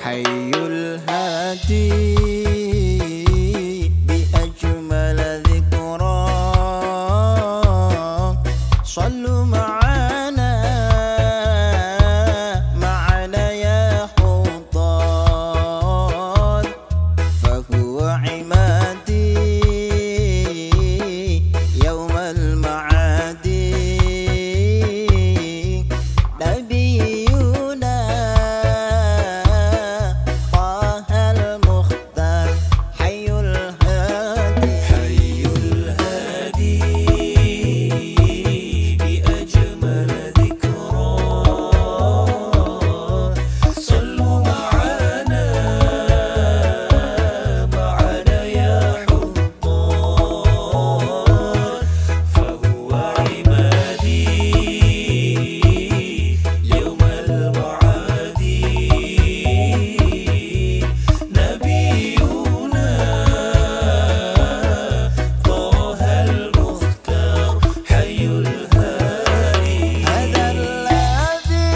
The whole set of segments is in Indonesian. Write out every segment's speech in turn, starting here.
hayyul hadi bi ajmal dzikra sallu ma'ana ma'ana ya hutan fa huwa imadi yaumal ma'adi nabiyuna tahal mukhtar hayyul hadi bi ajmal dzikra sallu ma'ana ma'ana ya hutan fa huwa imadi yaumal ma'adi nabiyuna tahal mukhtar hayyul hadi hadha alladhi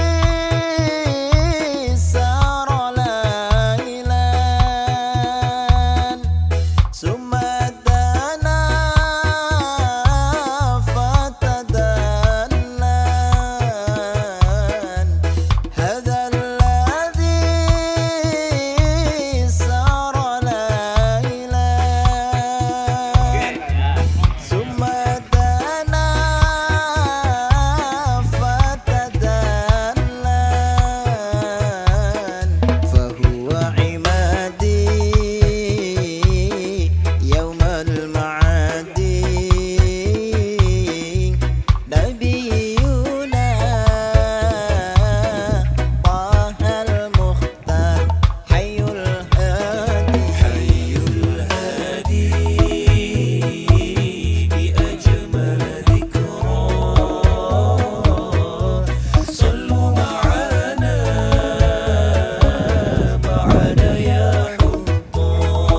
sara lailan summa dana fatadallan hadha alladhi sara lailan summa dana fatadallan fahuwa imadi yaumal ma'adi nabiyuna tahal mukhtar hayyul hadi bi ajmal dzikra sallu ma'ana ma'ana ya hutan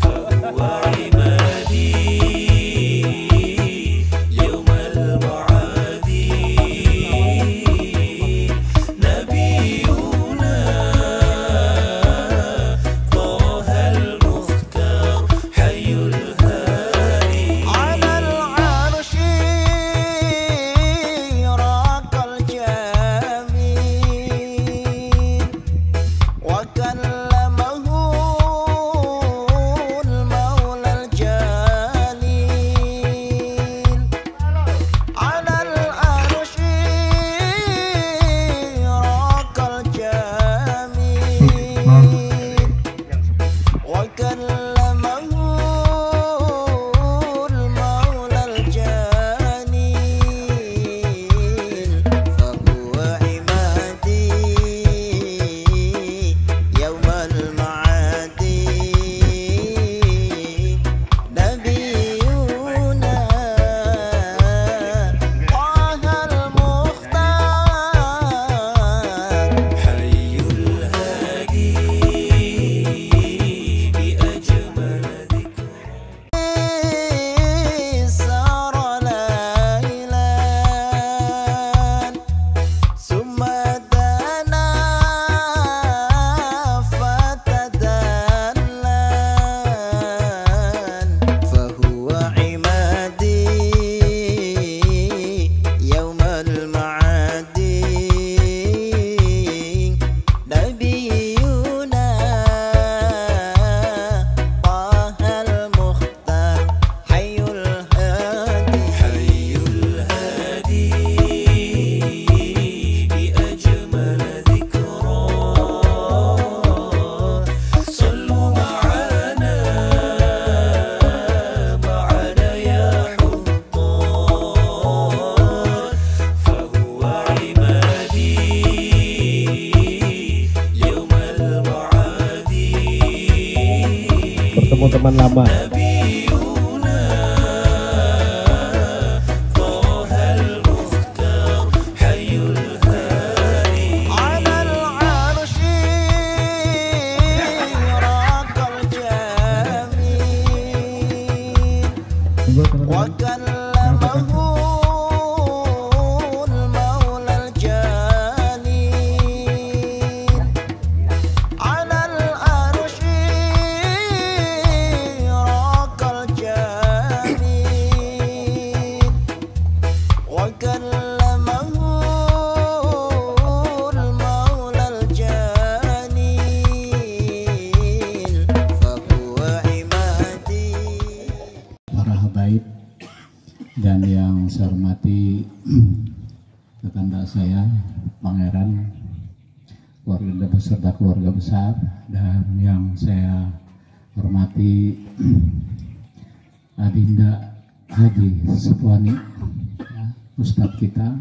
fa huwa imadi yaumal ma'adi nabiyuna tahal mukhtar hayyul hadi ala al-arshi raqal jamil wa kallamahu al-mawla al-jalil ala al-arshi raqal jamil wa kallamahu al-mawla al-jalil fa huwa imadi yaumal ma'adi nabiyuna tahal mukhtar hayyul hadi bi ajmal dzikra sara lailan summa dana fatadallan fahuwa imadi yaumal ma'adi nabiyuna tahal mukhtar hayyul hadi bi ajmal dzikra sallu ma'ana ma'ana ya hutan fa huwa imadi yaumal ma'adi Bertemu teman lama. nabiyuna tahal mukhtar hayyul hadi ala al-arshi raqal jamil wa kallamahu al-mawla al-jalil dan yang saya hormati tetangga saya, Pangeran, keluarga beserta keluarga besar, dan yang saya hormati Adinda Haji Sepuani, ya, Ustadz kita,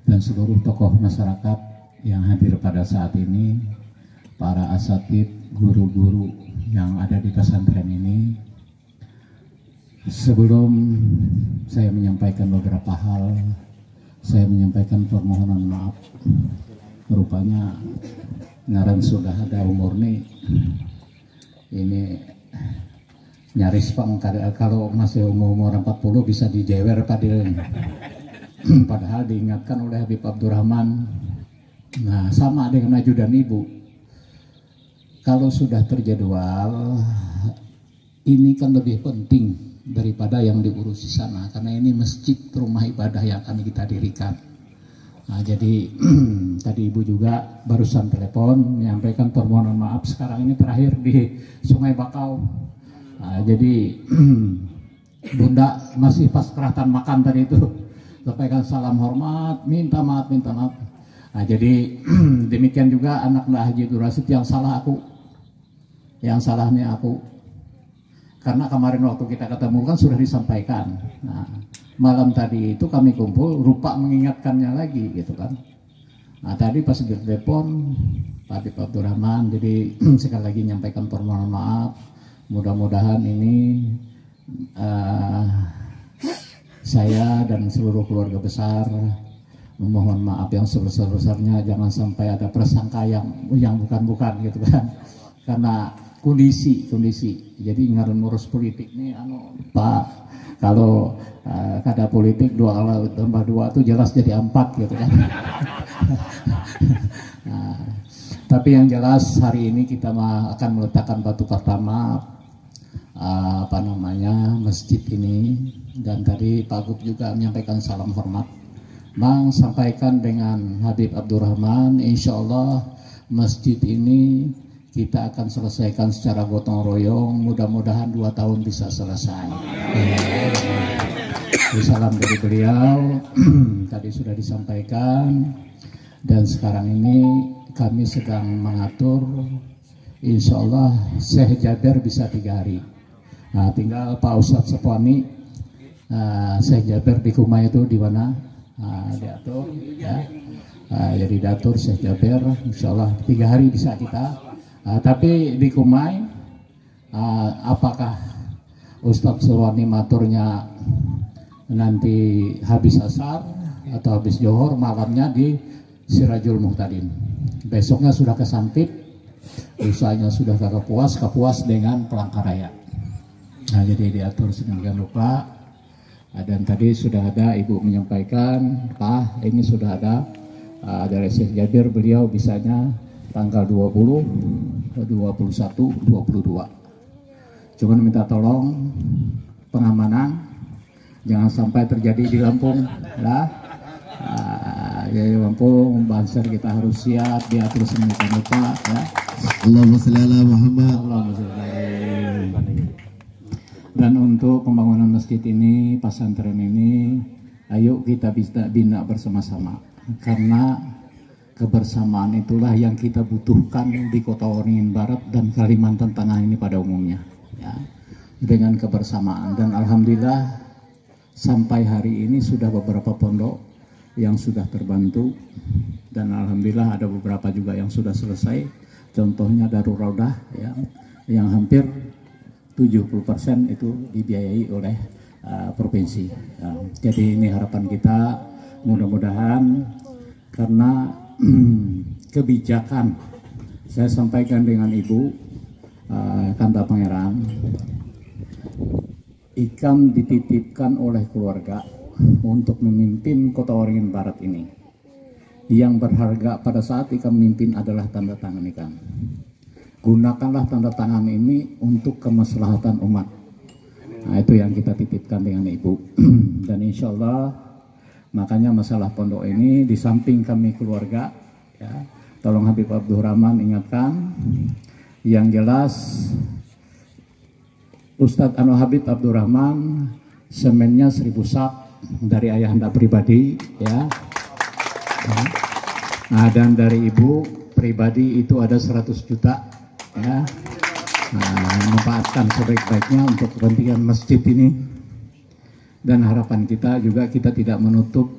dan seluruh tokoh masyarakat yang hadir pada saat ini, para asatid, guru-guru yang ada di pesantren ini. Sebelum saya menyampaikan beberapa hal, saya menyampaikan permohonan maaf. Rupanya ngaran sudah ada umur nih, ini nyaris kalau masih umur 40 bisa dijewer padahal. Padahal diingatkan oleh Habib Abdurrahman. Nah, sama dengan ajudan ibu, kalau sudah terjadwal ini kan lebih penting daripada yang diurus di sana, karena ini masjid rumah ibadah yang akan kita dirikan. Nah, jadi tadi ibu juga barusan telepon menyampaikan permohonan maaf sekarang ini terakhir di Sungai Bakau. Nah, jadi Bunda masih pas keratan makan tadi itu sampaikan salam hormat, minta maaf. Nah, jadi demikian juga anak Mbak Haji Durasid, yang salah aku, yang salahnya aku. Karena kemarin waktu kita ketemu kan sudah disampaikan. Nah, malam tadi itu kami kumpul, lupa mengingatkannya lagi gitu kan. Nah, tadi pas ditelepon Pak Habib Abdurrahman, jadi sekali lagi menyampaikan permohonan maaf. Mudah-mudahan ini saya dan seluruh keluarga besar memohon maaf yang sebesar-besarnya, jangan sampai ada prasangka yang bukan-bukan gitu kan. Karena kondisi jadi ngaran ngurus politik nih Pak, kalau kada politik 2 tambah 2 itu jelas jadi 4 gitu kan. Nah, tapi yang jelas hari ini kita akan meletakkan batu pertama masjid ini, dan tadi Pak Gub juga menyampaikan salam hormat. Bang, sampaikan dengan Habib Abdurrahman, insya Allah masjid ini kita akan selesaikan secara gotong royong, mudah-mudahan 2 tahun bisa selesai. Salam dari beliau tadi sudah disampaikan, dan sekarang ini kami sedang mengatur, insya Allah Syekh Jaber bisa 3 hari. Nah, tinggal Pak Ustadz Sepuani, Syekh Jaber di Kumai itu di mana? Diatur ya. Jadi diatur Syekh Jaber, insya Allah 3 hari bisa kita. Tapi di Kumai, apakah Ustadz Sepuani maturnya nanti habis asar atau habis johor, malamnya di Sirajul Muhtadin, besoknya sudah ke Santip, usahanya sudah ke Kapuas dengan Pelangkaraya. Nah, jadi diatur sedemikian rupa. Dan tadi sudah ada ibu menyampaikan, Pak, ini sudah ada dari Syekh Jabir, beliau bisanya tanggal 20, 21, 22. Cuman minta tolong pengamanan jangan sampai terjadi di Lampung lah. Jadi Lampung, Banser kita harus siap, diatur sedemikian rupa ya. Allahumma sholli ala Muhammad. Dan untuk pembangunan masjid ini, pesantren ini, ayo kita bisa bina bersama-sama, karena kebersamaan itulah yang kita butuhkan di Kota Waringin Barat dan Kalimantan Tengah ini pada umumnya ya. Dengan kebersamaan, dan alhamdulillah sampai hari ini sudah beberapa pondok yang sudah terbantu, dan alhamdulillah ada beberapa juga yang sudah selesai. Contohnya Darul Raudah ya, yang hampir 70% itu dibiayai oleh provinsi ya. Jadi ini harapan kita, mudah-mudahan karena kebijakan, saya sampaikan dengan Ibu Kanta Pangeran, Ikam dititipkan oleh keluarga untuk memimpin Kota Waringin Barat ini. Yang berharga pada saat Ikam memimpin adalah tanda tangan Ikam. Gunakanlah tanda tangan ini untuk kemaslahatan umat. Nah, itu yang kita titipkan dengan Ibu. Dan insya Allah, makanya masalah pondok ini di samping kami keluarga ya, tolong Habib Abdurrahman ingatkan, yang jelas Ustadz Habib Abdurrahman semennya 1000 sak dari ayahanda pribadi ya. Nah, dan dari ibu pribadi itu ada 100 juta ya. Memanfaatkan sebaik-baiknya untuk kepentingan masjid ini. Dan harapan kita juga kita tidak menutup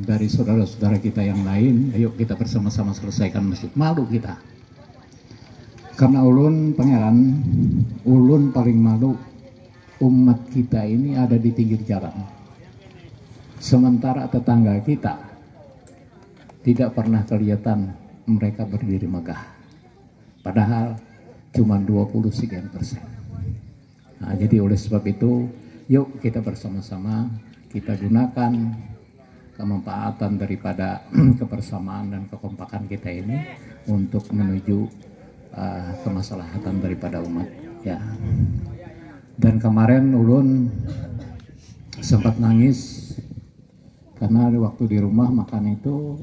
dari saudara-saudara kita yang lain. Ayo kita bersama-sama selesaikan masjid. Malu kita. Karena ulun pangeran, ulun paling malu umat kita ini ada di pinggir jalan. Sementara tetangga kita tidak pernah kelihatan mereka berdiri megah. Padahal cuma 20 sekian persen. Nah, jadi oleh sebab itu, yuk kita bersama-sama kita gunakan kemanfaatan daripada kebersamaan dan kekompakan kita ini untuk menuju kemaslahatan daripada umat ya. Dan kemarin ulun sempat nangis karena waktu di rumah makan itu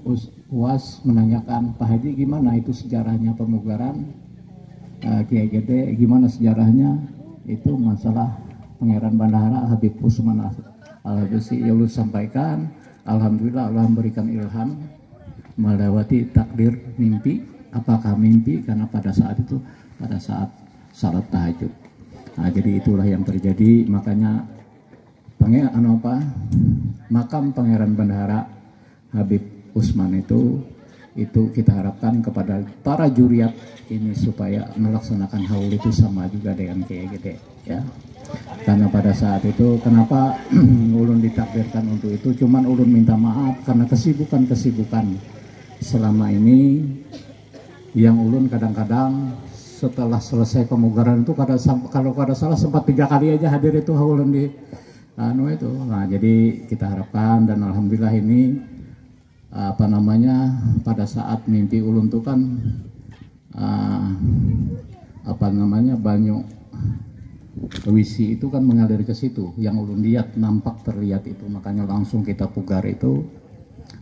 UAS menanyakan, Pak Haji gimana itu sejarahnya pemugaran Kiai Gede, gimana sejarahnya itu masalah Pangeran Bandahara Habib Usman Al-Habsyi. Ya ulun sampaikan, alhamdulillah Allah memberikan ilham melewati takdir mimpi. Apakah mimpi? Karena pada saat itu, pada saat salat tahajud. Nah, jadi itulah yang terjadi. Makanya makam Pangeran Bandahara Habib Usman itu kita harapkan kepada para juriat ini supaya melaksanakan haul itu sama juga dengan Kiai Gede ya. Karena pada saat itu kenapa ulun ditakdirkan untuk itu, cuman ulun minta maaf karena kesibukan selama ini yang ulun kadang-kadang setelah selesai pemugaran itu kalau kada salah sempat 3 kali aja hadir itu ulun di itu. Nah, jadi kita harapkan dan alhamdulillah ini pada saat mimpi ulun itu kan banyu wisi itu kan mengalir ke situ, yang ulun lihat terlihat itu, makanya langsung kita pugar itu.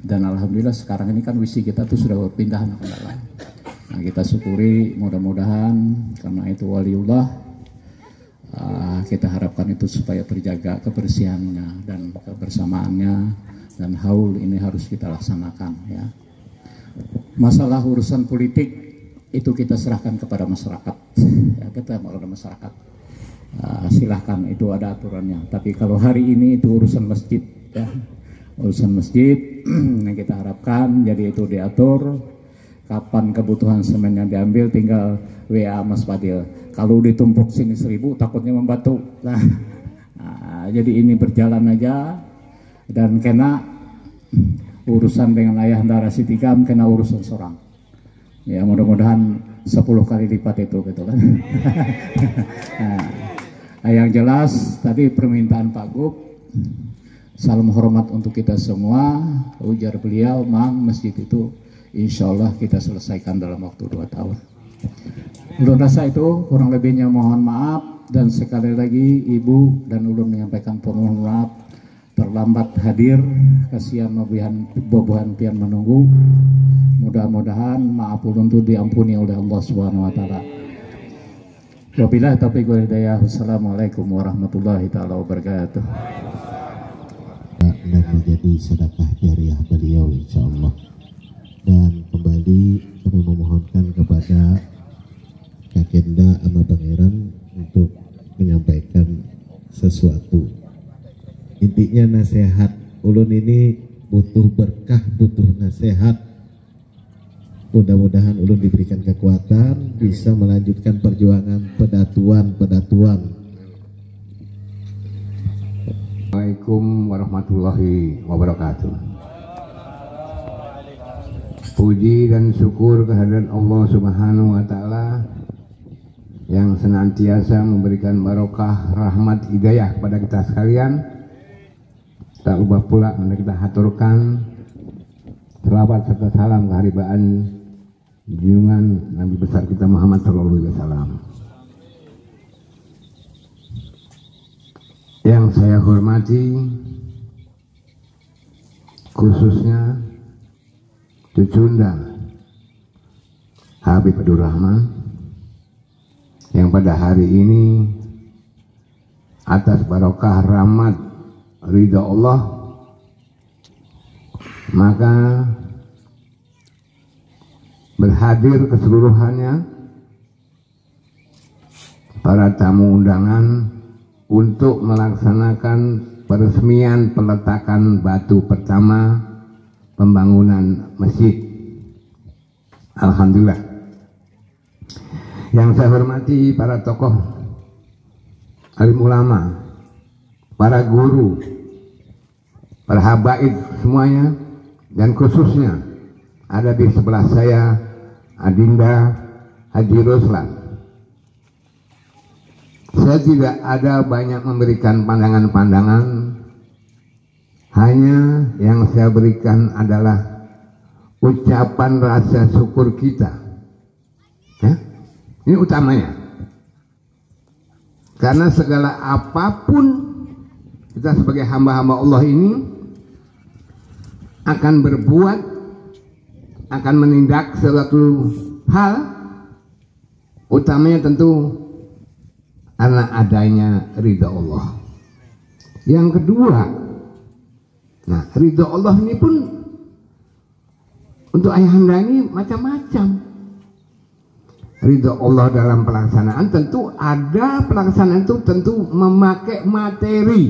Dan alhamdulillah sekarang ini kan wisi kita tuh sudah berpindah ke dalam. Nah, kita syukuri, mudah-mudahan karena itu waliullah, kita harapkan itu supaya terjaga kebersihannya dan kebersamaannya, dan haul ini harus kita laksanakan ya. Masalah urusan politik itu kita serahkan kepada masyarakat ya, kita kepada masyarakat. Silahkan, itu ada aturannya. Tapi kalau hari ini itu urusan masjid ya, urusan masjid yang kita harapkan jadi itu diatur. Kapan kebutuhan semennya diambil tinggal WA Mas Fadil. Kalau ditumpuk sini 1000 takutnya membatu. Nah, jadi ini berjalan aja. Dan kena urusan dengan ayahanda Rasitikam, kena urusan seorang. Ya mudah-mudahan 10 kali lipat itu gitu kan. Yang jelas tadi permintaan Pak Gub, salam hormat untuk kita semua. Ujar beliau, Mang, masjid itu insya Allah kita selesaikan dalam waktu 2 tahun. Ulun rasa itu kurang lebihnya mohon maaf, dan sekali lagi Ibu dan ulun menyampaikan permohonan maaf terlambat hadir, kasihan bobohan pian menunggu. Mudah-mudahan maaf ulun itu diampuni oleh Allah Subhanahu wa taala. Wabillahi taufiq wal hidayah. Wassalamualaikum warahmatullahi taala wabarakatuh. Dan menjadi sedekah jariah beliau insyaallah. Dan kembali kami memohonkan kepada Kakenda sama Pangeran untuk menyampaikan sesuatu. Intinya nasihat ulun ini butuh berkah, butuh nasihat. Mudah-mudahan ulun diberikan kekuatan bisa melanjutkan perjuangan pedatuan. Assalamualaikum warahmatullahi wabarakatuh. Puji dan syukur kehadirat Allah Subhanahu wa taala yang senantiasa memberikan barokah, rahmat, hidayah kepada kita sekalian. Tak lupa pula kita haturkan selawat serta salam keharibaan junjungan Nabi besar kita Muhammad sallallahu alaihi wasallam. Yang saya hormati khususnya Cucunda Habib Abdul Rahman yang pada hari ini atas barokah rahmat ridha Allah Maka berhadir keseluruhannya para tamu undangan untuk melaksanakan peresmian peletakan batu pertama pembangunan masjid. Alhamdulillah. Yang saya hormati para tokoh, alim ulama, para guru, para habaib semuanya, dan khususnya ada di sebelah saya Adinda Haji Ruslan. Saya tidak ada banyak memberikan pandangan-pandangan, hanya yang saya berikan adalah ucapan rasa syukur kita. Ya? Ini utamanya. Karena segala apapun kita sebagai hamba-hamba Allah ini akan berbuat, akan menindak suatu hal, utamanya tentu karena adanya ridha Allah. Yang kedua, nah ridha Allah ini pun untuk ayahanda ini macam-macam. Ridha Allah dalam pelaksanaan tentu ada, pelaksanaan itu tentu memakai materi.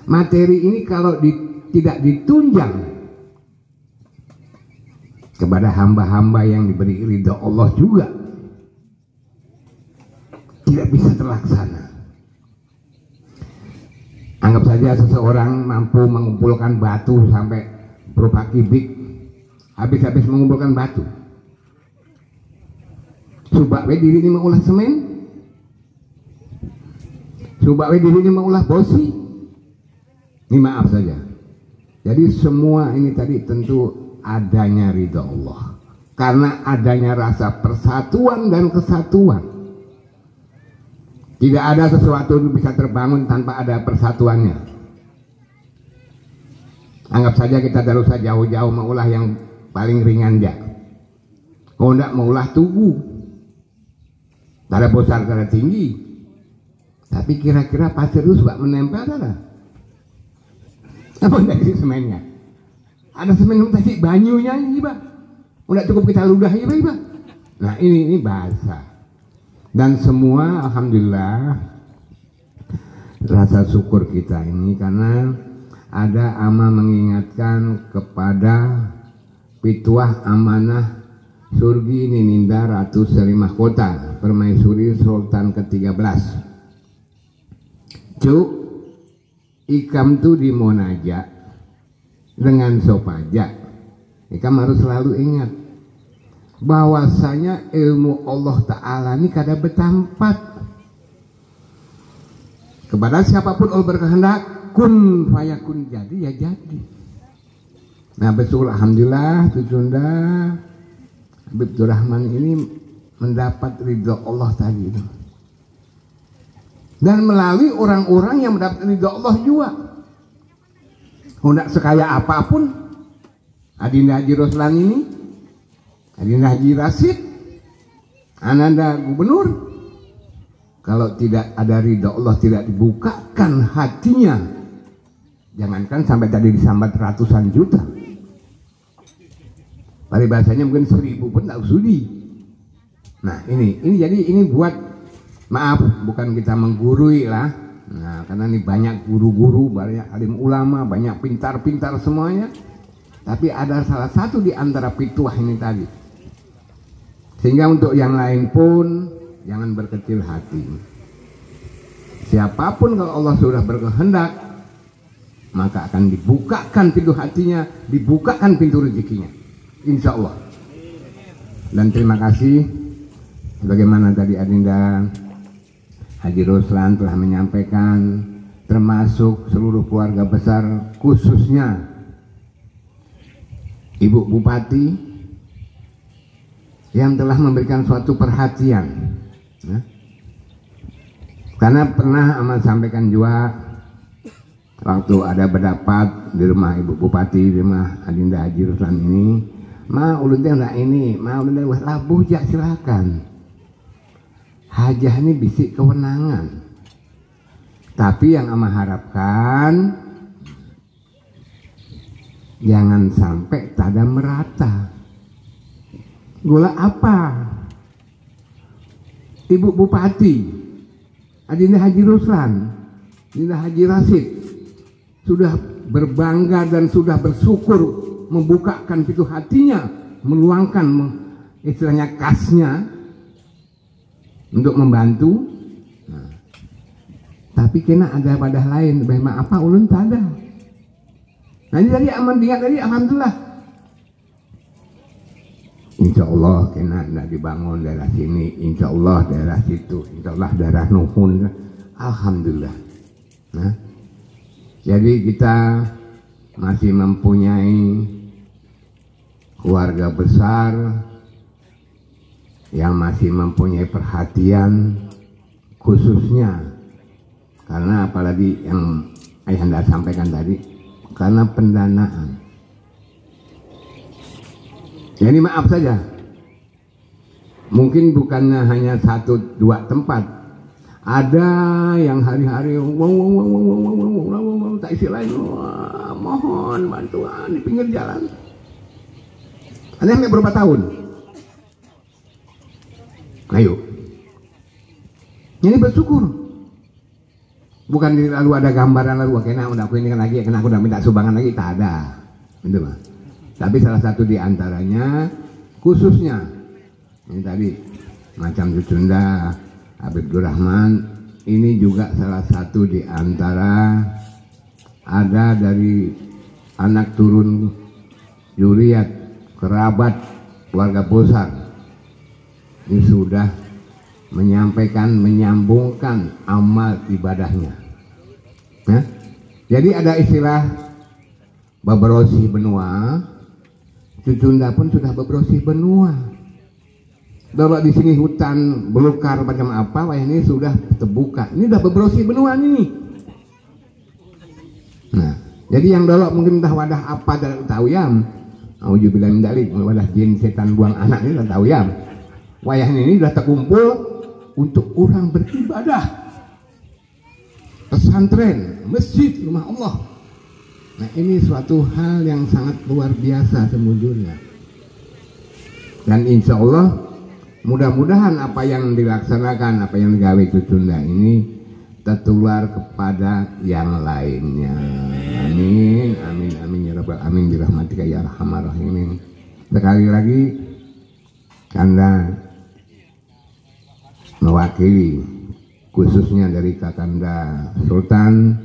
Materi ini kalau tidak ditunjang kepada hamba-hamba yang diberi ridha Allah juga tidak bisa terlaksana. Anggap saja seseorang mampu mengumpulkan batu sampai berupa kubik, habis-habis mengumpulkan batu. Coba we diri ini mengulah semen, coba we diri ini mengulah bosi. Ini maaf saja. Jadi semua ini tadi tentu adanya ridha Allah, karena adanya rasa persatuan dan kesatuan. Tidak ada sesuatu yang bisa terbangun tanpa ada persatuannya. Anggap saja kita tidak usah jauh-jauh mengulah yang paling ringan ya. Kalau tidak mengulah tubuh, ada besar, ada tinggi, tapi kira-kira pasir itu suka menempel ada? Apa dari semennya? Ada semen yang tadi banyunya ini pak, udah cukup kita ludahi pak. Nah ini bahasa. Dan semua alhamdulillah rasa syukur kita ini karena ada ama mengingatkan kepada pituah amanah Surgi Nininda Ratu Seri Mahkota Permaisuri Sultan ke-13. Cuk, ikam tuh di Monaja dengan sopaja. Ikam harus selalu ingat bahwasanya ilmu Allah Ta'ala ini kada bertampat. Kepada siapapun Allah berkehendak, kun fayakun, jadi ya jadi. Nah betul alhamdulillah Tucunda Habib Rahman ini mendapat ridha Allah tadi itu. Dan melalui orang-orang yang mendapat ridha Allah juga. Tidak sekaya apapun Adinda Haji Ruslan ini, Adinda Haji Rasid, Ananda Gubernur, kalau tidak ada ridha Allah, tidak dibukakan hatinya, jangankan sampai tadi disambat ratusan juta, pada bahasanya mungkin 1000 pun tak sudi. Nah ini jadi ini buat, maaf bukan kita menggurui lah, nah karena ini banyak guru-guru, banyak alim ulama, banyak pintar-pintar semuanya, tapi ada salah satu di antara pituah ini tadi, sehingga untuk yang lain pun jangan berkecil hati. Siapapun kalau Allah sudah berkehendak, maka akan dibukakan pintu hatinya, dibukakan pintu rezekinya, insya Allah. Dan terima kasih sebagaimana tadi Adinda Haji Ruslan telah menyampaikan, termasuk seluruh keluarga besar, khususnya Ibu Bupati yang telah memberikan suatu perhatian, nah, karena pernah amat sampaikan juga waktu ada berdapat di rumah Ibu Bupati, di rumah Adinda Haji Ruslan ini, ma ulun teh enggak ini, ma ulun teh labuh jak silakan. Hajah ini bisik kewenangan. Tapi yang ama harapkan jangan sampai tada merata. Gula apa? Ibu Bupati Adinda Haji Ruslan, Adinda Haji Rasid sudah berbangga dan sudah bersyukur membukakan pintu hatinya, meluangkan istilahnya kasnya untuk membantu. Nah, tapi kena ada wadah lain, memang apa ulun tak ada. Nah ini tadi aman dia tadi, alhamdulillah. Insya Allah kena tidak dibangun daerah sini, insya Allah daerah situ, insya Allah daerah Nuhun, alhamdulillah. Nah, jadi kita masih mempunyai keluarga besar yang masih mempunyai perhatian khususnya, karena apalagi yang Ayahanda sampaikan tadi, karena pendanaan. Jadi maaf saja, mungkin bukannya hanya 1-2 tempat, ada yang hari-hari tak isi lain, mohon bantuan di pinggir jalan. Ada yang berapa tahun? Ayo, ini bersyukur. Bukan lalu ada gambaran lalu kena udah aku ini kan lagi, kena aku udah minta sumbangan lagi, tak ada, itu mah. Tapi salah satu di antaranya khususnya ini tadi macam Cucunda, Habibur Rahman, ini juga salah satu di antara ada dari anak turun Juriat, kerabat keluarga besar. Ini sudah menyampaikan, menyambungkan amal ibadahnya. Nah, jadi ada istilah beberosi benua, Cucunda pun sudah beberosi benua. Kalau di sini hutan belukar macam apa, wah ini sudah terbuka. Ini sudah beberosi benua ini. Nah, jadi yang dolok mungkin entah wadah apa dan tahu yam. Auzubillah min dzalik, wadah jin setan buang anak ini dan tahu yam. Wayah ini sudah terkumpul untuk orang beribadah. Pesantren, masjid, rumah Allah. Nah ini suatu hal yang sangat luar biasa sejujurnya. Dan insya Allah mudah-mudahan apa yang dilaksanakan, apa yang digawe Cucunda ini tertular kepada yang lainnya. Amin, amin, amin ya rabbal amin birahmatika ya arhamar rahimin. Sekali lagi Kanda mewakili khususnya dari Kakanda Sultan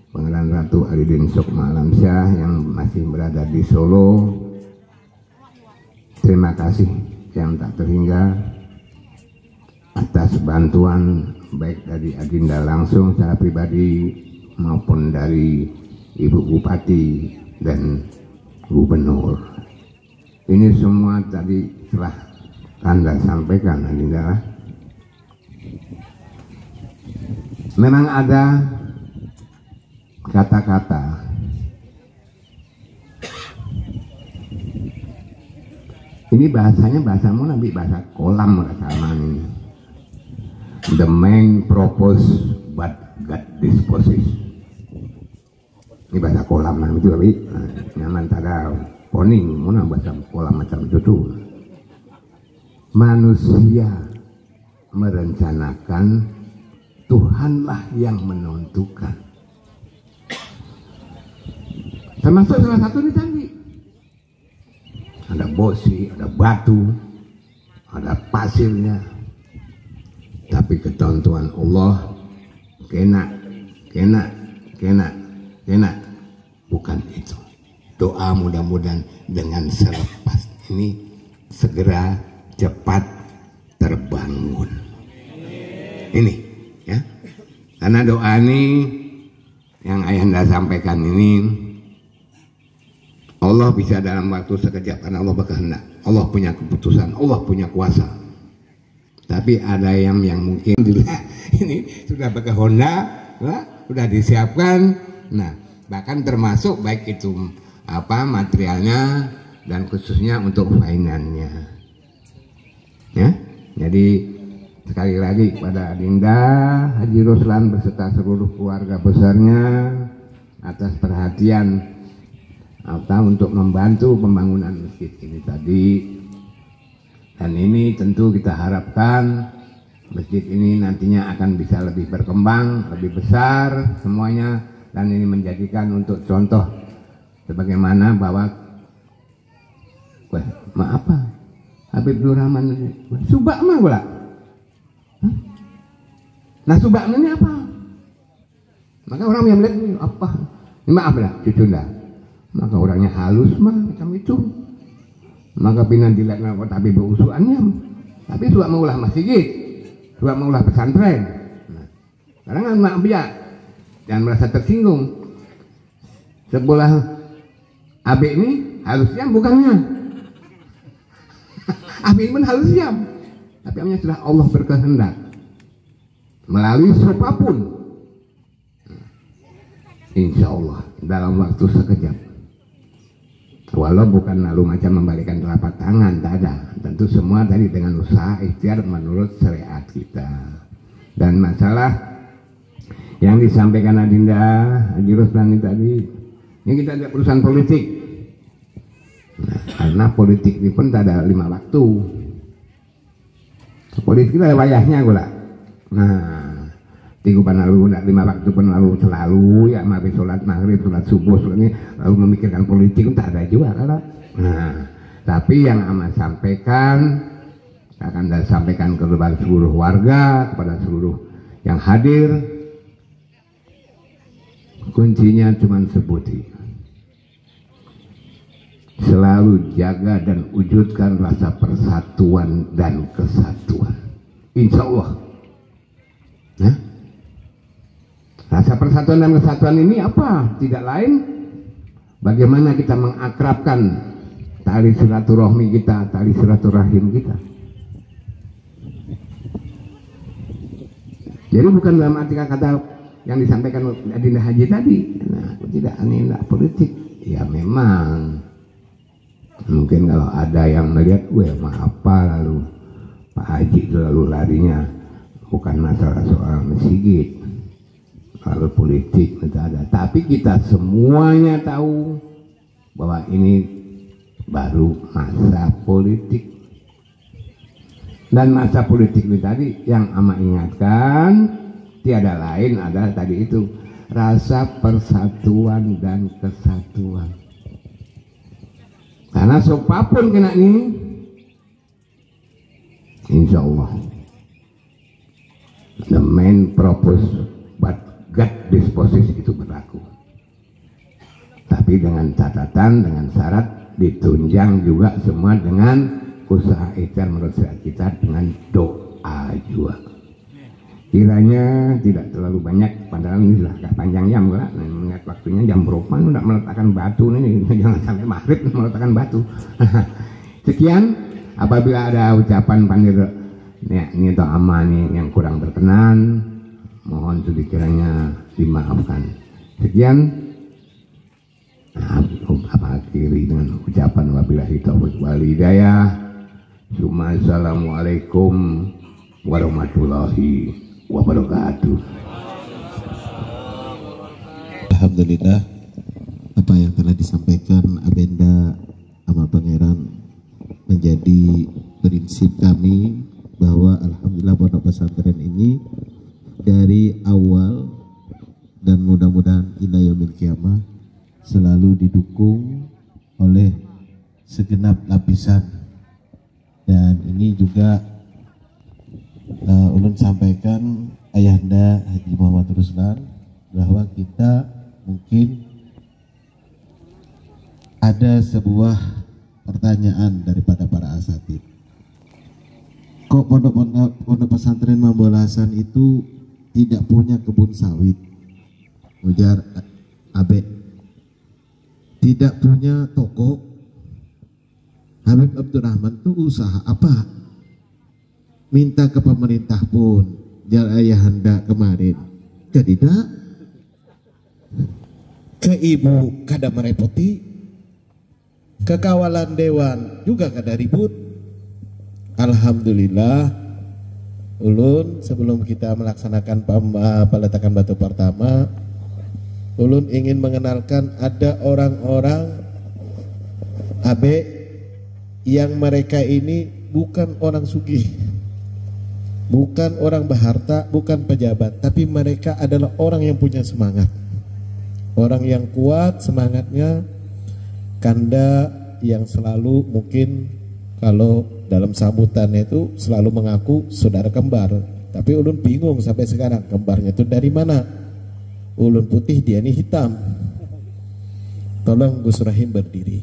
Pangeran Ratu Alidin Sukma Alamsyah yang masih berada di Solo. Terima kasih yang tak terhingga atas bantuan baik dari Adinda langsung secara pribadi maupun dari Ibu Bupati dan Gubernur. Ini semua tadi telah Anda sampaikan, Adinda. Memang ada kata-kata ini bahasanya bahasa mana, bahasa kolam sama ini. The man propose but God disposes. Ini bahasa kolam nah itu tapi nyaman tada poning mana bahasa kolam macam itu. Manusia merencanakan, Tuhanlah yang menentukan. Termasuk salah satu ini tadi. Ada bosi, ada batu, ada pasirnya. Tapi ketentuan Allah kena. Bukan itu. Doa mudah-mudahan dengan selepas ini segera cepat terbangun. Ini ya. Karena doa ini yang Ayahanda sampaikan ini Allah bisa dalam waktu sekejap karena Allah berkehendak. Allah punya keputusan, Allah punya kuasa. Tapi ada yang mungkin ini sudah berkehendak, sudah disiapkan. Nah, bahkan termasuk baik itu apa materialnya dan khususnya untuk finansinya. Ya. Jadi sekali lagi pada Adinda Haji Ruslan beserta seluruh keluarga besarnya atas perhatian atau untuk membantu pembangunan masjid ini tadi. Dan ini tentu kita harapkan masjid ini nantinya akan bisa lebih berkembang, lebih besar semuanya, dan ini menjadikan untuk contoh sebagaimana bahwa apa Habib Nur Rahman subak mah gula. Nah subak ini apa? Maka orang yang melihat ini apa? Ini maaf lah cucu dah. Maka orangnya halus mah macam itu. Maka bina dilihat tapi berusuannya. Tapi suka mengulah masjid, suka mengulah pesantren. Nah, sekarang kan maaf ya, jangan merasa tersinggung. Sebelah AB ini halus siam bukannya. AB ini pun halus siam. Tapi namanya sudah Allah berkehendak melalui siapapun. Insya Allah dalam waktu sekejap. Walau bukan lalu macam membalikan telapak tangan, tak ada. Tentu semua tadi dengan usaha ikhtiar menurut syariat kita. Dan masalah yang disampaikan Adinda Haji Roslani tadi, ini kita tidak urusan politik. Nah, karena politik ini pun tak ada 5 waktu. Politik itu ada wayahnya gula. Nah, tigupan lalu 5 waktu pun lalu selalu ya habis sholat maghrib, sholat subuh, sholat ini lalu memikirkan politik tak ada juga kalau. Nah, tapi yang amat sampaikan akan saya sampaikan kepada seluruh warga, kepada seluruh yang hadir, kuncinya cuma sebuti selalu jaga dan wujudkan rasa persatuan dan kesatuan. Insya Allah. Nah, rasa persatuan dan kesatuan ini apa? Tidak lain bagaimana kita mengakrabkan tali silaturahmi kita, tali silaturahim kita. Jadi bukan dalam arti kata yang disampaikan Adinda Haji tadi. Nah, tidak, ini tidak politik. Ya memang mungkin kalau ada yang melihat, apa lalu Pak Haji itu lalu larinya bukan masalah soal masjid, lalu politik itu ada. Tapi kita semuanya tahu bahwa ini baru masa politik. Dan masa politik ini tadi yang amat ingatkan tiada lain adalah tadi itu rasa persatuan dan kesatuan. Karena siapapun kena ini, insya Allah the main purpose but God disposition itu berlaku. Tapi dengan catatan, dengan syarat ditunjang juga semua dengan usaha ikhtiar menurut syariat kita, dengan doa juga. Kiranya tidak terlalu banyak, padahal ini sudah agak panjang jam lah. Melihat waktunya jam berapa, tidak meletakkan batu ini, jangan sampai maghrib meletakkan batu. Sekian, apabila ada ucapan pandir ini atau ama nih yang kurang berkenan, mohon sedikiranya dimaafkan. Sekian, akhiri dengan ucapan wabillahi taufiq wal hidayah. Assalamualaikum warahmatullahi wabarakatuh. Alhamdulillah, apa yang telah disampaikan Abenda sama Pangeran menjadi prinsip kami bahwa alhamdulillah pondok pesantren ini dari awal dan mudah-mudahan ila yaumil qiyamah selalu didukung oleh segenap lapisan. Dan ini juga ulun sampaikan Ayahanda Haji Muhammad Ruslan bahwa kita mungkin ada sebuah pertanyaan daripada para asatid. Kok pondok pesantren Mambola Hasan itu tidak punya kebun sawit? Ujar Abe. Tidak punya toko. Habib Abdurrahman itu usaha apa? Minta ke pemerintah pun, jar ayahanda kemarin, tidak. Ke ibu kada merepoti, ke kawalan dewan juga kada ribut. Alhamdulillah, ulun sebelum kita melaksanakan peletakan batu pertama, ulun ingin mengenalkan ada orang-orang Abe, yang mereka ini bukan orang sugih, bukan orang berharta, bukan pejabat, tapi mereka adalah orang yang punya semangat, orang yang kuat semangatnya. Kanda yang selalu mungkin kalau dalam sambutannya itu selalu mengaku saudara kembar, tapi ulun bingung sampai sekarang kembarnya itu dari mana. Ulun putih, dia ini hitam. Tolong Gus Rahim berdiri.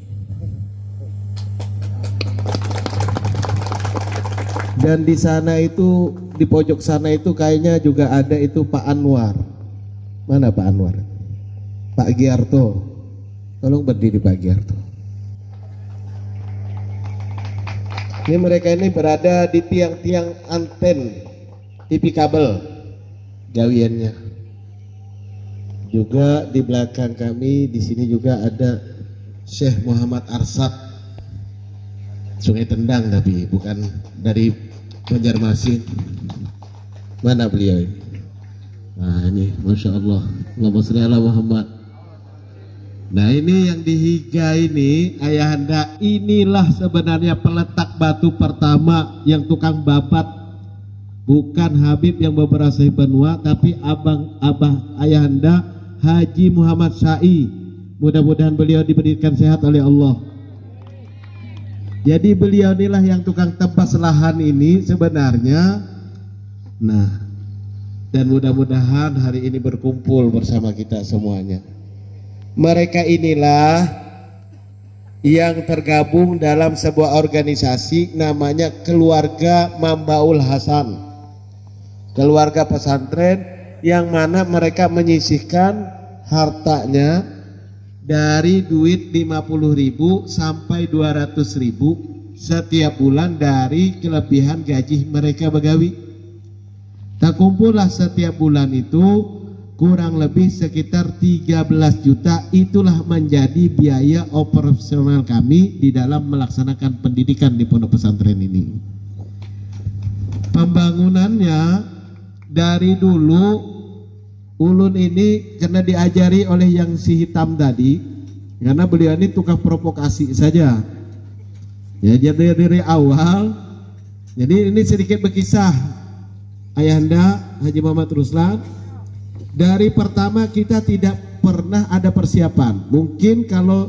Dan di sana itu, di pojok sana itu kayaknya juga ada itu Pak Anwar. Mana Pak Anwar? Pak Giarto. Tolong berdiri Pak Giarto. Ini mereka ini berada di tiang-tiang anten TV kabel gawiannya. Juga di belakang kami di sini juga ada Syekh Muhammad Arsad, Sungai Tendang tapi bukan dari Banjarmasin. Mana beliau ini? Nah ini Masya Allah, Allahumma sholli ala Muhammad. Nah ini yang dihiga ini ayahanda, inilah sebenarnya peletak batu pertama yang tukang babat. Bukan Habib yang beberapa benua, tapi abah ayahanda Haji Muhammad Syai. Mudah-mudahan beliau diberikan sehat oleh Allah. Jadi beliau inilah yang tukang tebas lahan ini sebenarnya. Nah, dan mudah-mudahan hari ini berkumpul bersama kita semuanya. Mereka inilah yang tergabung dalam sebuah organisasi namanya Keluarga Mambaul Hasan, keluarga pesantren, yang mana mereka menyisihkan hartanya dari duit 50.000 sampai 200.000 setiap bulan dari kelebihan gaji mereka begawi. Tak kumpullah setiap bulan itu kurang lebih sekitar 13 juta. Itulah menjadi biaya operasional kami di dalam melaksanakan pendidikan di pondok pesantren ini. Pembangunannya dari dulu ulun ini karena diajari oleh yang si hitam tadi, karena beliau ini tukang provokasi saja ya. Jadi dari awal, jadi ini sedikit berkisah ayahanda Haji Muhammad Ruslan. Dari pertama kita tidak pernah ada persiapan. Mungkin kalau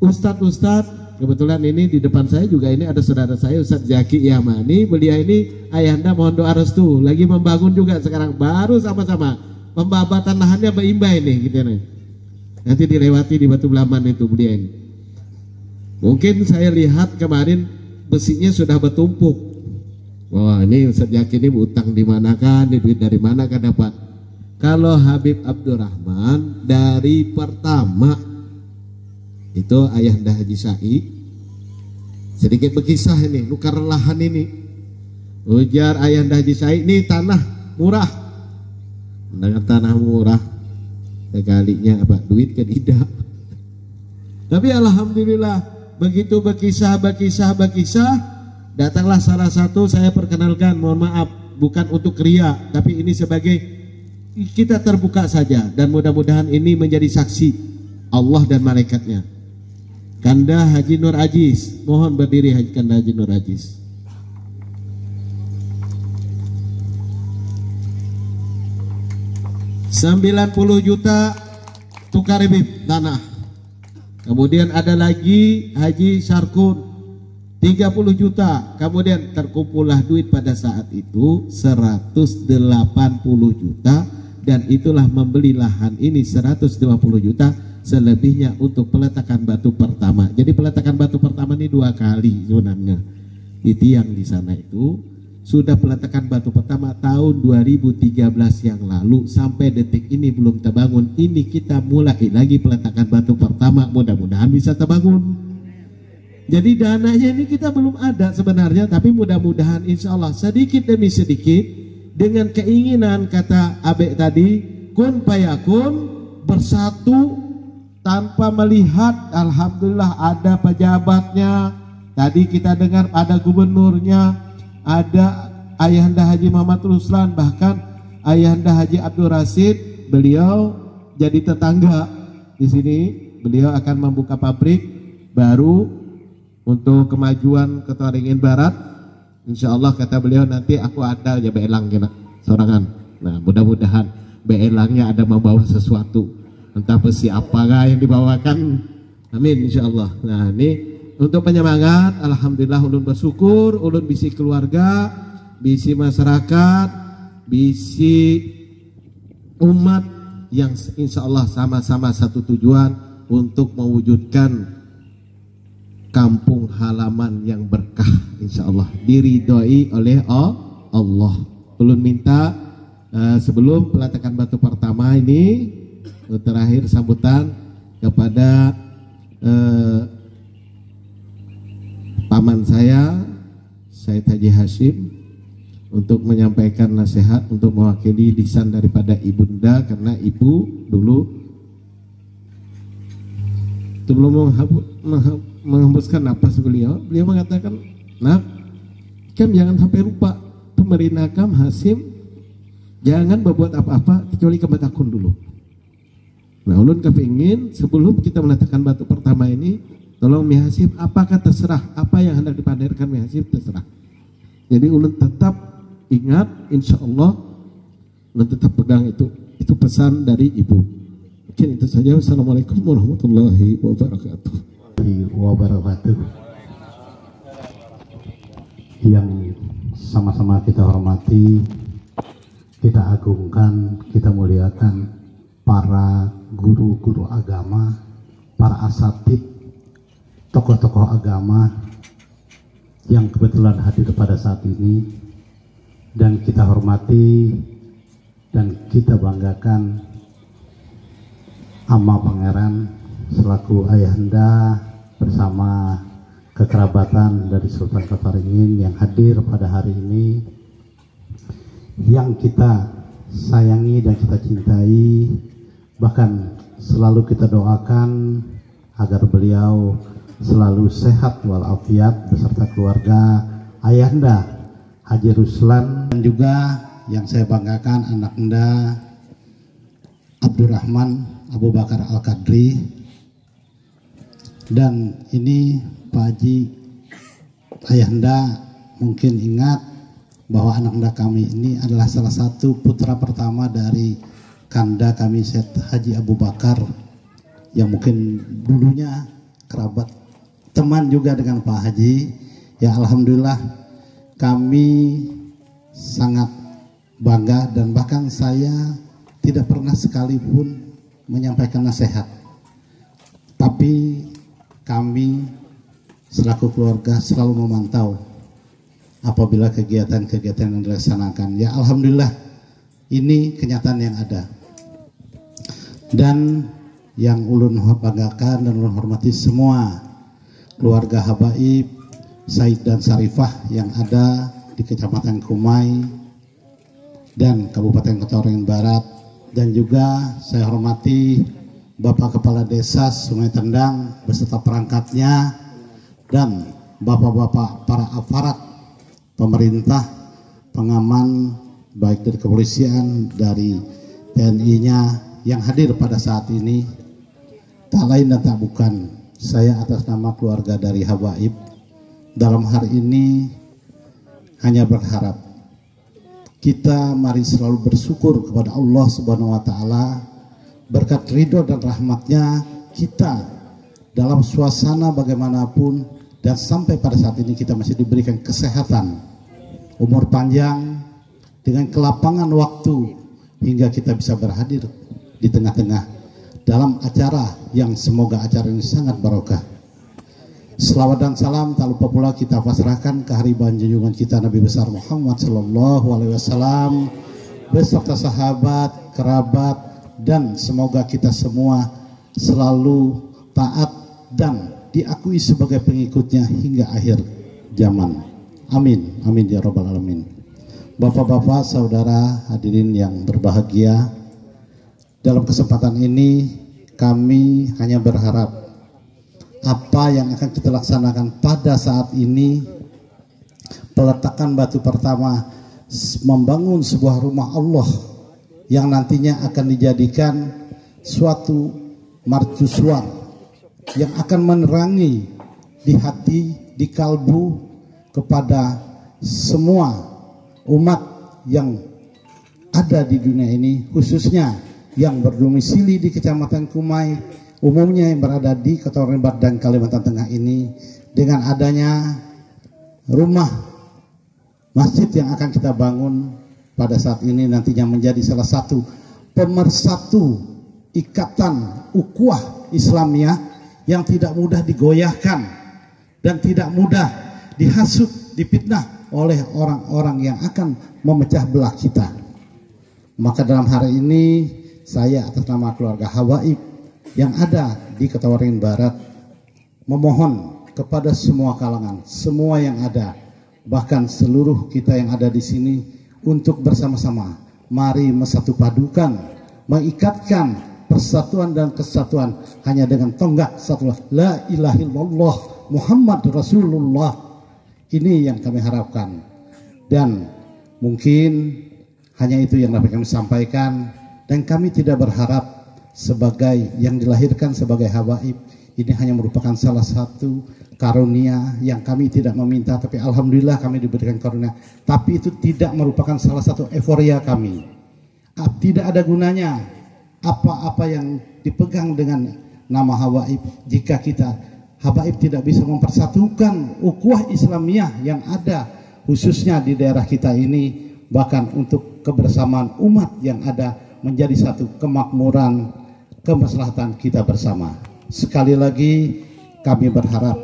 ustadz-ustadz, kebetulan ini di depan saya juga ini ada saudara saya Ustadz Zaki Yamani. Beliau ini ayahanda mohon doa restu, lagi membangun juga sekarang, baru sama-sama pembabatan lahannya berimba ini gitu nih. Nanti dilewati di Batu Belaman itu beliau ini. Mungkin saya lihat kemarin besinya sudah bertumpuk. Wah ini Ustadz Zaki ini utang di mana kan, ini duit dari mana kan dapat. Kalau Habib Abdurrahman dari pertama itu ayahanda Haji Syai, sedikit berkisah ini, nukar lahan ini. Ujar ayahanda Haji Syai, ini tanah murah. Dengan tanah murah, sekalinya apa duit kan tidak. Tapi alhamdulillah begitu berkisah, datanglah salah satu, saya perkenalkan, mohon maaf bukan untuk ria, tapi ini sebagai kita terbuka saja dan mudah-mudahan ini menjadi saksi Allah dan malaikatnya. Kanda Haji Nur Aziz, mohon berdiri Haji Kanda Haji Nur Aziz. $90 juta tukar bib tanah. Kemudian ada lagi Haji Sarkun 30 juta. Kemudian terkumpullah duit pada saat itu 180 juta. Dan itulah membeli lahan ini 150 juta, selebihnya untuk peletakan batu pertama. Jadi peletakan batu pertama ini 2 kali sebenarnya. Di tiang di sana itu sudah peletakan batu pertama tahun 2013 yang lalu, sampai detik ini belum terbangun. Ini kita mulai lagi peletakan batu pertama, mudah-mudahan bisa terbangun. Jadi dananya ini kita belum ada sebenarnya, tapi mudah-mudahan insya Allah sedikit demi sedikit dengan keinginan kata Abek tadi, kun payakun, bersatu tanpa melihat. Alhamdulillah ada pejabatnya, tadi kita dengar ada gubernurnya, ada ayahanda Haji Muhammad Ruslan, bahkan ayahanda Haji Abdul Rasid, beliau jadi tetangga di sini. Beliau akan membuka pabrik baru untuk kemajuan Kota Waringin Barat. Insya Allah kata beliau nanti aku ada aja beelang kena sorangan. Nah mudah-mudahan beelangnya ada membawa sesuatu, entah besi apakah yang dibawakan. Amin insya Allah. Nah ini untuk penyemangat, alhamdulillah ulun bersyukur, ulun bisi keluarga, bisi masyarakat, bisi umat yang insya Allah sama-sama satu tujuan untuk mewujudkan kampung halaman yang berkah, insya Allah diridhoi oleh Allah. Ulun minta sebelum peletakan batu pertama ini, terakhir sambutan kepada paman saya, Said Haji Hashim, untuk menyampaikan nasihat, untuk mewakili lisan daripada ibunda, karena ibu dulu sebelum menghembuskan napas beliau mengatakan, nah, Kam jangan sampai lupa pemerintah Kam Hashim jangan berbuat apa-apa kecuali kebatakun dulu. Nah, ulun kepingin sebelum kita meletakkan batu pertama ini, tolong Mi Hashim, apakah terserah apa yang hendak dipamerkan Mi Hashim terserah. Jadi ulun tetap ingat, insya Allah ulun tetap pegang itu pesan dari ibu. Mungkin itu saja. Wassalamualaikum warahmatullahi wabarakatuh. Yang sama-sama kita hormati, kita agungkan, kita muliakan para guru-guru agama, para asatid, tokoh-tokoh agama yang kebetulan hadir pada saat ini, dan kita hormati dan kita banggakan Ama Pangeran selaku ayahanda bersama kekerabatan dari Sultan Kota Waringin yang hadir pada hari ini, yang kita sayangi dan kita cintai, bahkan selalu kita doakan agar beliau selalu sehat walafiat beserta keluarga, ayahanda Haji Ruslan, dan juga yang saya banggakan anaknya Abdurrahman Abu Bakar Al-Qadri. Dan ini Pak Haji, ayahanda mungkin ingat bahwa anaknya kami ini adalah salah satu putra pertama dari kanda kami Syed Haji Abu Bakar, yang mungkin dulunya kerabat teman juga dengan Pak Haji. Ya alhamdulillah kami sangat bangga, dan bahkan saya tidak pernah sekalipun menyampaikan nasihat, tapi kami selaku keluarga selalu memantau apabila kegiatan-kegiatan yang dilaksanakan. Ya alhamdulillah ini kenyataan yang ada, dan yang ulun banggakan dan ulun hormati semua keluarga habaib Said dan Sarifah yang ada di Kecamatan Kumai dan Kabupaten Kota Waringin Barat, dan juga saya hormati Bapak Kepala Desa Sungai Tendang beserta perangkatnya, dan bapak-bapak para aparat pemerintah, pengaman baik dari kepolisian, dari TNI-nya yang hadir pada saat ini. Tak lain dan tak bukan, saya atas nama keluarga dari habaib dalam hari ini hanya berharap kita mari selalu bersyukur kepada Allah Subhanahu wa Ta'ala, berkat ridho dan rahmatnya kita dalam suasana bagaimanapun, dan sampai pada saat ini kita masih diberikan kesehatan, umur panjang, dengan kelapangan waktu, hingga kita bisa berhadir di tengah-tengah dalam acara yang semoga acara ini sangat barokah. Selawat dan salam tak lupa pula kita pasrahkan kehariban junjungan kita Nabi besar Muhammad Sallallahu Alaihi Wasallam beserta sahabat, kerabat, dan semoga kita semua selalu taat dan diakui sebagai pengikutnya hingga akhir zaman. Amin, amin ya rabbal alamin. Bapak-bapak, saudara hadirin yang berbahagia, dalam kesempatan ini kami hanya berharap apa yang akan kita laksanakan pada saat ini, peletakan batu pertama membangun sebuah rumah Allah yang nantinya akan dijadikan suatu mercusuar yang akan menerangi di hati, di kalbu kepada semua umat yang ada di dunia ini, khususnya yang berdomisili di Kecamatan Kumai, umumnya yang berada di Kota Rembat dan Kalimantan Tengah ini, dengan adanya rumah masjid yang akan kita bangun pada saat ini nantinya menjadi salah satu pemersatu ikatan ukhuwah Islamiyah yang tidak mudah digoyahkan dan tidak mudah dihasut, dipitnah oleh orang-orang yang akan memecah belah kita. Maka dalam hari ini saya atas nama keluarga Habaib yang ada di Kota Waringin Barat memohon kepada semua kalangan, semua yang ada, bahkan seluruh kita yang ada di sini, untuk bersama-sama mari mesatu padukan, mengikatkan persatuan dan kesatuan hanya dengan tonggak satu, la ilaha illallah Muhammad Rasulullah. Ini yang kami harapkan, dan mungkin hanya itu yang dapat kami sampaikan. Dan kami tidak berharap sebagai yang dilahirkan sebagai habaib ini hanya merupakan salah satu karunia yang kami tidak meminta, tapi alhamdulillah kami diberikan karunia. Tapi itu tidak merupakan salah satu euforia kami. Tidak ada gunanya apa-apa yang dipegang dengan nama habaib jika kita habaib tidak bisa mempersatukan ukhuwah Islamiyah yang ada khususnya di daerah kita ini, bahkan untuk kebersamaan umat yang ada menjadi satu kemakmuran, kemaslahatan kita bersama. Sekali lagi kami berharap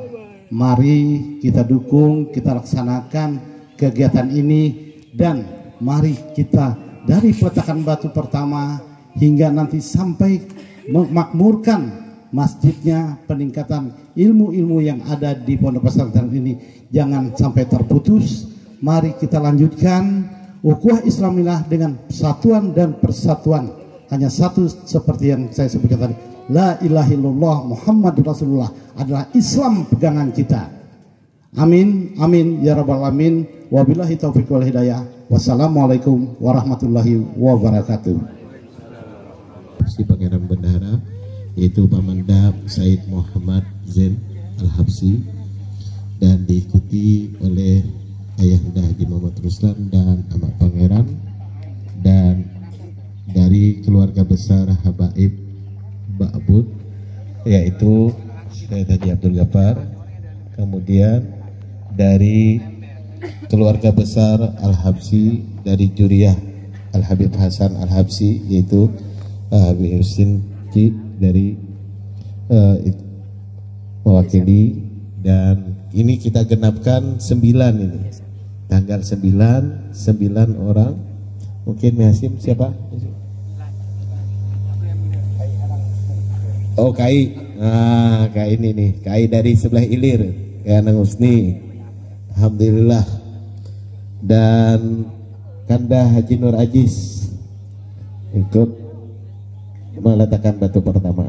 mari kita dukung, kita laksanakan kegiatan ini, dan mari kita dari peletakan batu pertama hingga nanti sampai memakmurkan masjidnya, peningkatan ilmu-ilmu yang ada di pondok pesantren ini jangan sampai terputus. Mari kita lanjutkan ukhuwah Islamiyah dengan persatuan dan persatuan hanya satu seperti yang saya sebutkan tadi, la ilaha illallah Muhammad Rasulullah adalah Islam pegangan kita. Amin, amin ya rabbal alamin. Wabillahi taufiq wal hidayah. Wassalamualaikum warahmatullahi wabarakatuh. Si Pangeran Bendahara yaitu Pamandab Said Muhammad Zain Al-Habsyi, dan diikuti oleh Ayahanda Haji Muhammad Ruslan dan Amak Pangeran, dan dari keluarga besar Habaib Ba'bud yaitu Sayyid Haji Abdul Ghaffar, kemudian dari keluarga besar Al-Habsyi dari Juriyah Al-Habib Hasan Al-Habsyi yaitu Habib Husin Ki dari mewakili, dan ini kita genapkan 9 ini tanggal 9 orang. Mungkin Hasim siapa? Oh Kai, Kai ini nih, Kai dari sebelah Ilir, Kai Anang Husni, alhamdulillah. Dan Kanda Haji Nur Ajis ikut meletakkan batu pertama.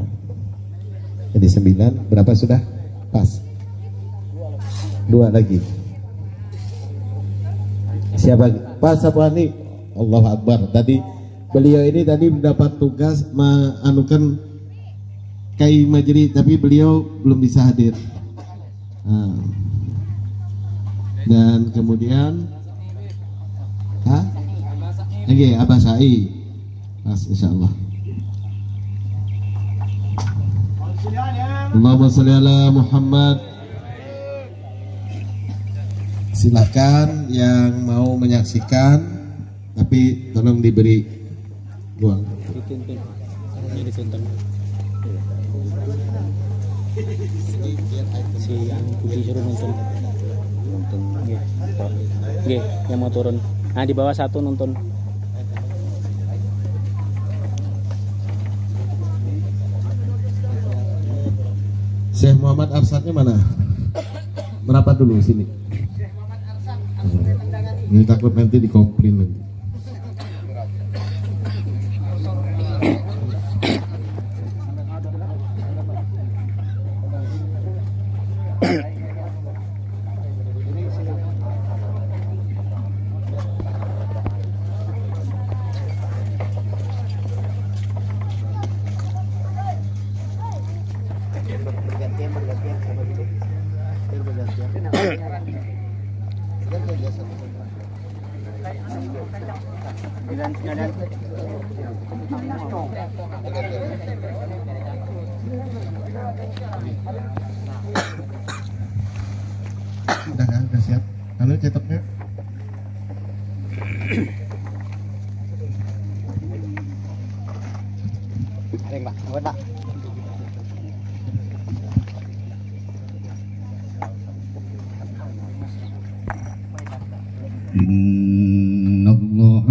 Jadi 9, berapa sudah? Pas 2 lagi. Siapa? Pak Sapwani. Allahu Akbar. Tadi beliau ini tadi mendapat tugas menganukan Kai Majri, tapi beliau belum bisa hadir. Dan kemudian Abah Sai, Mas, insyaallah. Allahumma sholli ala Muhammad. Silahkan yang mau menyaksikan, tapi tolong diberi ruang. Si yang putih suruh nonton. Oke, yang mau turun. Nah, di bawah 1 nonton. Syekh Muhammad Arsadnya mana? Merapat dulu sini. Ini takut nanti dikomplain nanti. Udah kan, udah siap. Lalu cetaknya. Ring, Pak. Buat, Pak. إن الله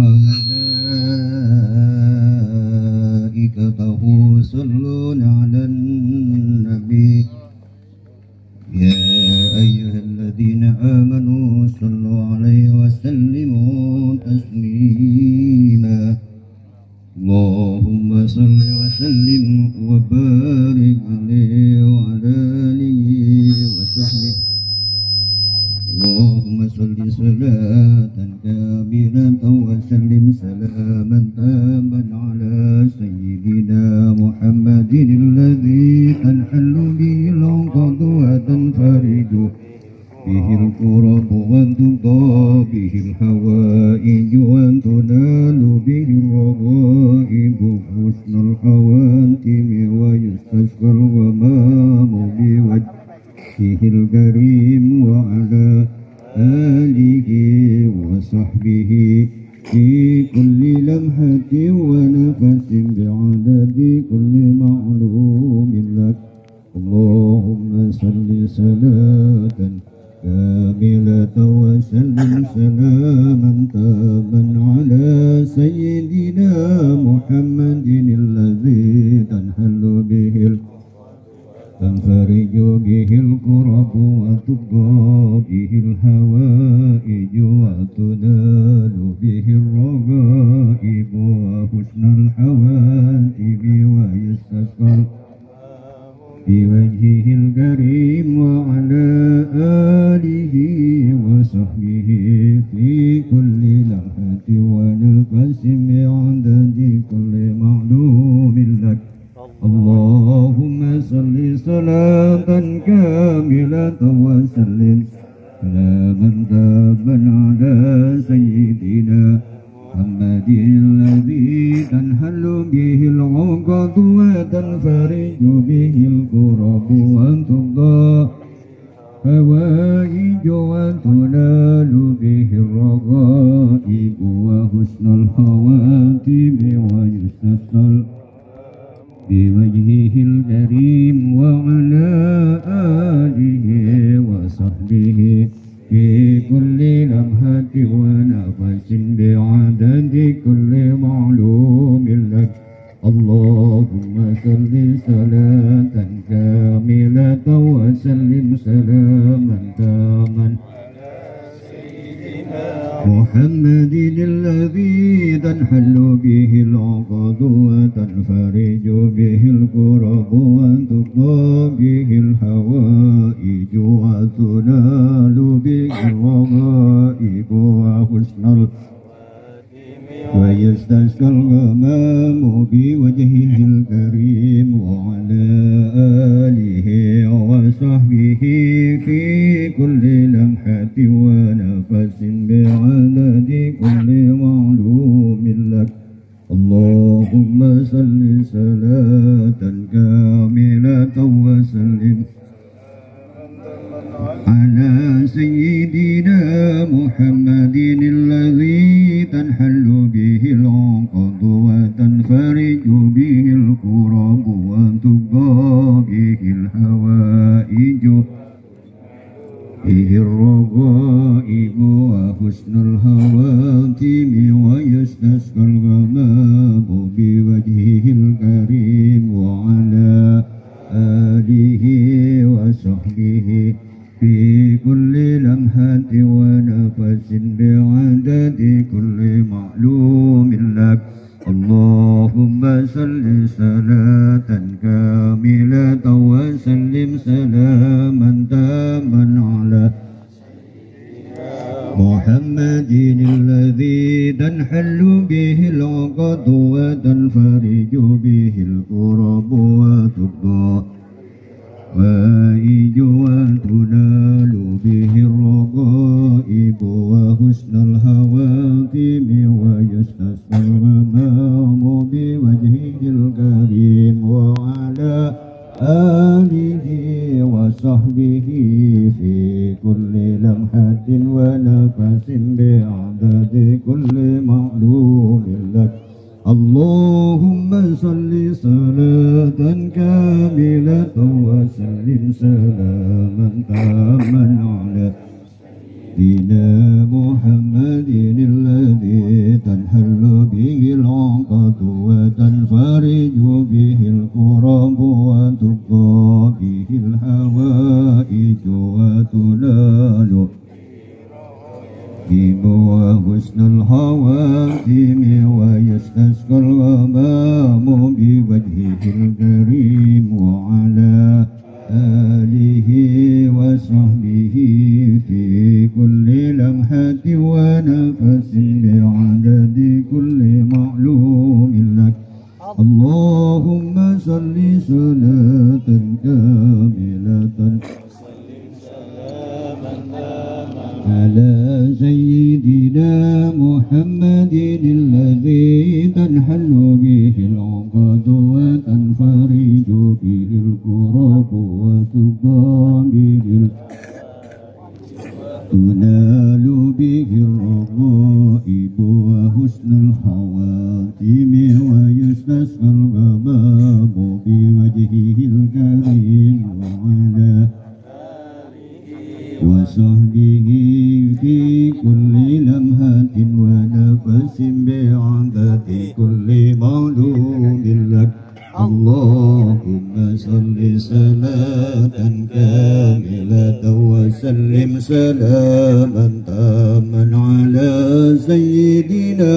وملائكته يصلون على النبي يا أيها الذين آمنوا صلوا عليه وسلموا تسليما اللهم صل وسلم وبارك عليه وعلى آله وصحبه اللهم صل صلاة كاملة وسلم سلاما تاما على سيدنا محمد الذي تنحل به العقد وتنفرج به الكرب وتقضى به الحوائج وتنال به الرغائب حسن الخواتم ويستشفى الغمام بوجهه الكريم وعلى آله وصحبه في كل لمحة ونفس بعدد كل معلوم لك اللهم صل صلاة كاملة وسلم سلاما تاما على سيدنا محمد الذي تنحل به تنفرج به الكرب وتقضى به الحوائج وتنال به الرغائب وحسن الحواتم ويستسقى بوجهه الكريم وعلى آله وصحبه في كل لمحة ونفس بعدد كل معلوم لك اللهم صل صلاة كاملة وسلم سلاما تاما على سيدنا محمد الذي تنحل به العقد وتنفرج به الكرب وتقضى حوائج وتنال به الرغائب وحسن الخواتم ويستسقى بوجهه الكريم وعلى آله وصحبه في كل لمحة ونفس بعدد كل معلوم لك اللهم صل صلاة كاملة وسلم سلاما تاما محمد الذي تنحل به العقد وتنفرج به الكرب وتقضى به الحوائج وتنال به الرغائب وحسن ويستسقى الغمام بوجهه الكريم وعلى آله وصحبه في كل لمحة ونفس بعدد كل معلوم لك اللهم صل صلاة كاملة وسلم على سيدنا محمد الذي تنحل به العقد وتنفرج به الكرب وتقضى به الحوائج به الرغائب وحسن الخواتم ويستسقى الغمام بوجهه الكريم وعلى آله وصحبه في كل لمحة ونفس بعدد كل معلوم لك اللهم صل صلاة كاملة وسلم سلاما تاما على محمد الذي تنحل به العقد وتنفرج به الكرب وتقضى حوائج وتنال به الرغائب آله وصحبه في كل لمحة ونفس بعدد كل معلوم لك اللهم صل صلاة كاملة وسلم سلاما تاما على سيدنا محمد الذي تنحل به العقد وتنفرج به الكرب وتقضى به الحوائج وتنال وحسن الخواتم ويستسقى الغمام بوجهه الكريم وعلى آله وصحبه في كل لمحة ونفس بعدد كل معلوم لك اللهم صل صلاة كاملة على سيدنا محمد الذي تنحل به العقد وتنفرج به الكرب وتقام به تنال به الرغائب وحسن الخواتم ويستسقى الغمام بوجهه الكريم وعلى وصحبه في كل لمحة ونفس بعدد كل معلوم لك اللهم صل صلاة كاملة وسلم سلاما تاما على سيدنا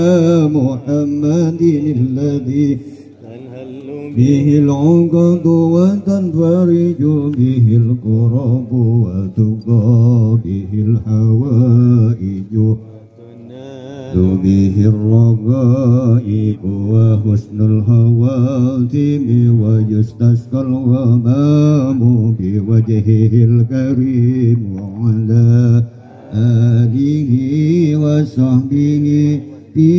محمد الذي به العقد وتنفرج به الكرب وتقضى به الحوائج به الرغائب وحسن الخواتم ويستسقى الغمام بوجهه الكريم وعلى آله وصحبه في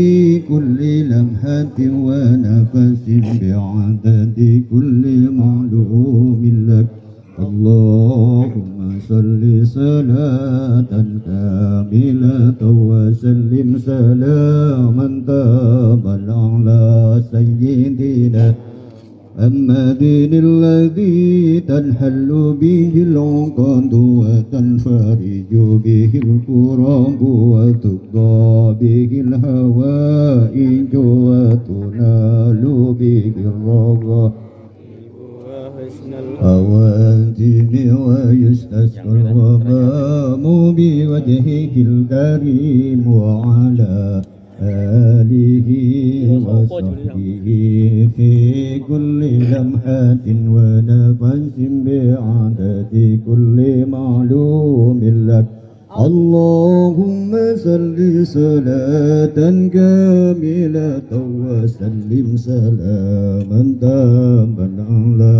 كل لمحة ونفس بعدد كل معلوم لك اللهم صل صلاة كاملة وسلم سلاما تاما على سيدنا محمد الذي تنحل به العقد وتنفرج به الكرب وتقضى به الحوائج وتنال به الرغائب خواتم ويستسقى الغمام بوجهه الكريم وعلى آله وصحبه في كل لمحة ونفس بعدد كل معلوم لك اللهم صل صلاة كاملة وسلم سلاما تاما على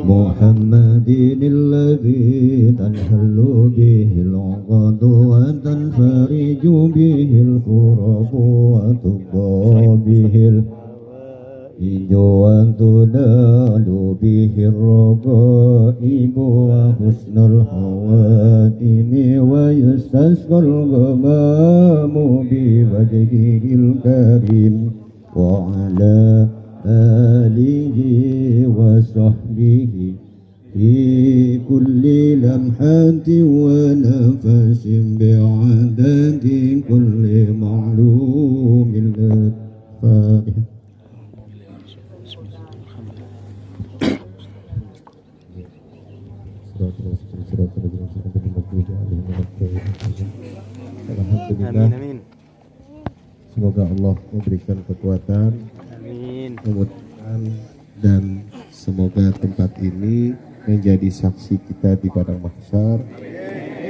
محمد الذي تنحل به العقد وتنفرج به الكرب وتقضى به الحوائج وتنال به الرغائب وحسن الخواتم ويستسقى الغمام بوجهه الكريم وعلى آله وصحبه في كل لمحة ونفس بعدد كل معلوم لك فاتحة. Alhamdulillah. Semoga Allah memberikan kekuatan, kemudahan, dan semoga tempat ini menjadi saksi kita di padang mahsyar,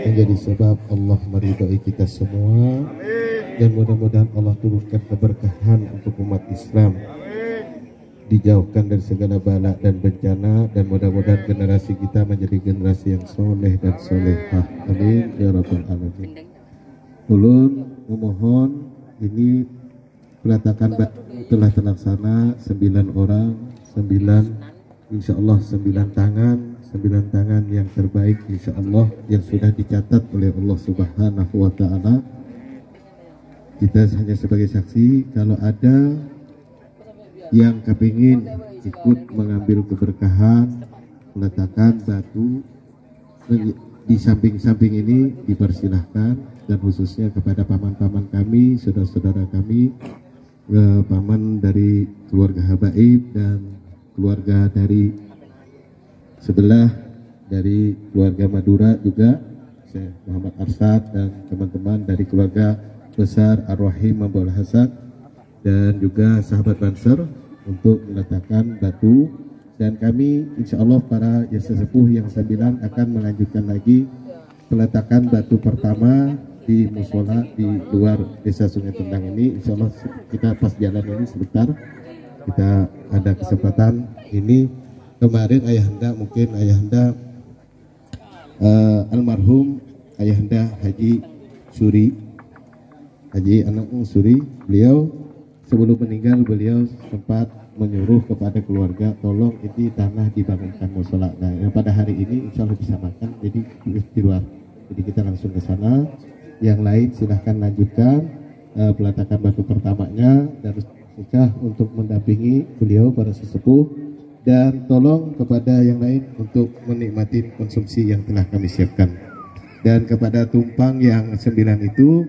menjadi sebab Allah meridhai kita semua, dan mudah-mudahan Allah turunkan keberkahan untuk umat Islam, dijauhkan dari segala bala dan bencana, dan mudah-mudahan generasi kita menjadi generasi yang soleh dan solehah. Amin ya rabbal alamin. Ulun memohon, ini peletakan telah terlaksana 9 orang, 9 insya Allah 9 tangan yang terbaik insya Allah yang sudah dicatat oleh Allah Subhanahu wa Ta'ala. Kita hanya sebagai saksi. Kalau ada yang kepingin ikut mengambil keberkahan, meletakkan batu di samping-samping ini dipersilahkan, dan khususnya kepada paman-paman kami, saudara-saudara kami, paman dari keluarga habaib dan keluarga dari sebelah dari keluarga Madura juga, Syekh Muhammad Arsyad dan teman-teman dari keluarga besar Ar-Rahim Mambul Hasan, dan juga sahabat Banser untuk meletakkan batu. Dan kami insya Allah para yang sesepuh yang 9 akan melanjutkan lagi peletakan batu pertama di musola di luar desa Sungai Tendang ini. Insya Allah kita pas jalan ini sebentar kita ada kesempatan ini. Kemarin ayahanda almarhum ayahanda Haji Suri, Haji Anak Suri, beliau sebelum meninggal beliau sempat menyuruh kepada keluarga, tolong ini tanah dibangunkan musola. Nah, yang pada hari ini insya Allah bisa makan, jadi di luar. Jadi kita langsung ke sana. Yang lain silahkan lanjutkan peletakan batu pertamanya, dan nikah untuk mendampingi beliau para sesepuh, dan tolong kepada yang lain untuk menikmati konsumsi yang telah kami siapkan. Dan kepada tumpang yang 9 itu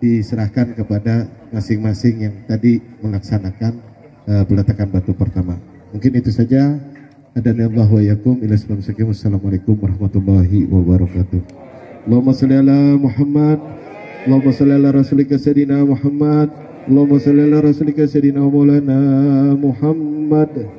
diserahkan kepada masing-masing yang tadi melaksanakan peletakan batu pertama. Mungkin itu saja. Adanallahu wa yakum ila salam. Assalamualaikum warahmatullahi wabarakatuh. Allahumma shalli ala Muhammad, Allahumma shalli ala rasulika sayyidina Muhammad, Allahumma shalli ala rasulika sayyidina Maulana Muhammad.